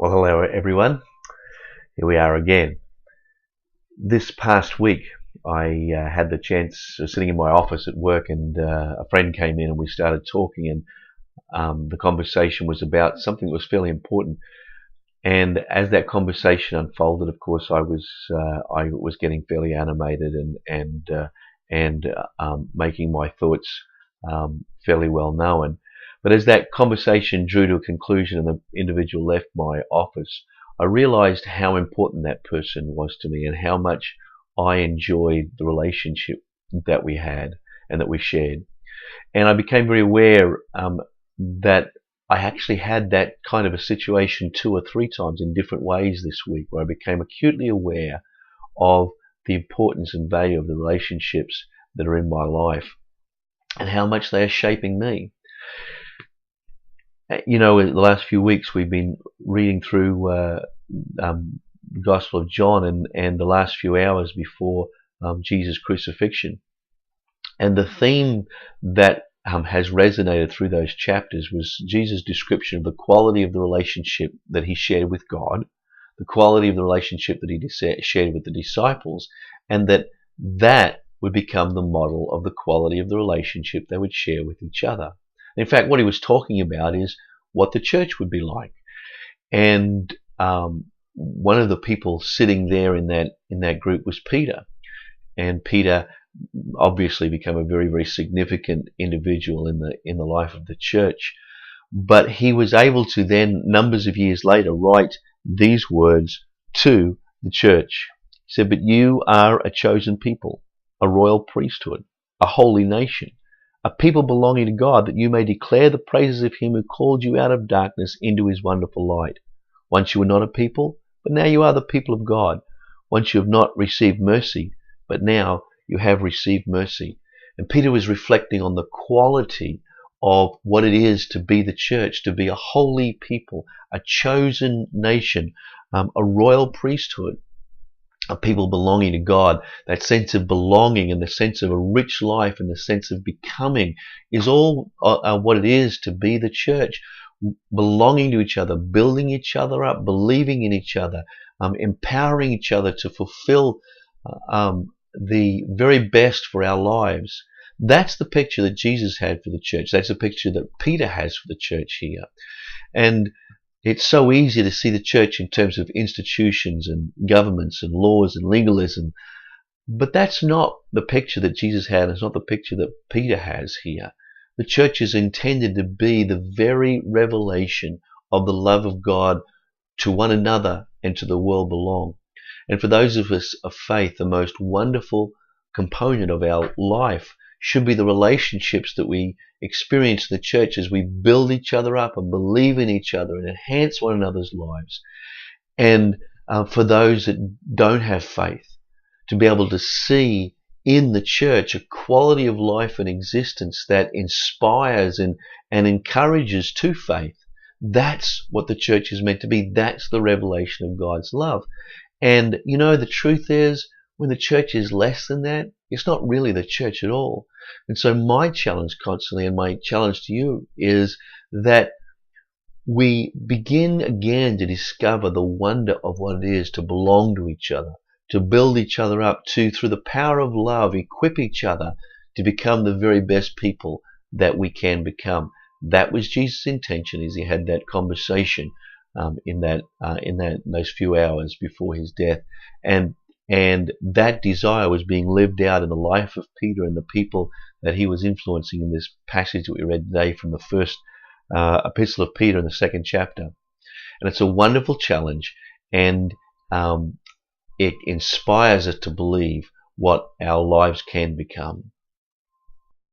Well, hello everyone. Here we are again. This past week, I had the chance of sitting in my office at work, and a friend came in and we started talking, and the conversation was about something that was fairly important. And as that conversation unfolded, of course, I was getting fairly animated and making my thoughts fairly well known. But as that conversation drew to a conclusion and the individual left my office, I realized how important that person was to me and how much I enjoyed the relationship that we had and that we shared. And I became very aware that I actually had that kind of a situation 2 or 3 times in different ways this week, where I became acutely aware of the importance and value of the relationships that are in my life and how much they are shaping me. You know, in the last few weeks we've been reading through the Gospel of John and the last few hours before Jesus' crucifixion. And the theme that has resonated through those chapters was Jesus' description of the quality of the relationship that he shared with God, the quality of the relationship that he shared with the disciples, and that would become the model of the quality of the relationship they would share with each other. In fact, what he was talking about is what the church would be like. And one of the people sitting there in that group was Peter. And Peter obviously became a very, very significant individual in the life of the church. But he was able to then, numbers of years later, write these words to the church. He said, "But you are a chosen people, a royal priesthood, a holy nation, a people belonging to God, that you may declare the praises of him who called you out of darkness into his wonderful light. Once you were not a people, but now you are the people of God. Once you have not received mercy, but now you have received mercy." And Peter was reflecting on the quality of what it is to be the church, to be a holy people, a chosen nation, a royal priesthood, a people belonging to God. That sense of belonging and the sense of a rich life and the sense of becoming is all what it is to be the church. Belonging to each other, building each other up, believing in each other, empowering each other to fulfill the very best for our lives. That's the picture that Jesus had for the church. That's the picture that Peter has for the church here. And it's so easy to see the church in terms of institutions and governments and laws and legalism. But that's not the picture that Jesus had. It's not the picture that Peter has here. The church is intended to be the very revelation of the love of God to one another and to the world below. And for those of us of faith, the most wonderful component of our life should be the relationships that we experience in the church as we build each other up and believe in each other and enhance one another's lives. And for those that don't have faith, to be able to see in the church a quality of life and existence that inspires and encourages to faith. That's what the church is meant to be. That's the revelation of God's love. And you know, the truth is, when the church is less than that, it's not really the church at all. And so my challenge constantly, and my challenge to you, is that we begin again to discover the wonder of what it is to belong to each other, to build each other up, to, through the power of love, equip each other to become the very best people that we can become. That was Jesus' intention as he had that conversation in those few hours before his death. And that desire was being lived out in the life of Peter and the people that he was influencing in this passage that we read today from the first epistle of Peter in the 2nd chapter. And it's a wonderful challenge, and it inspires us to believe what our lives can become.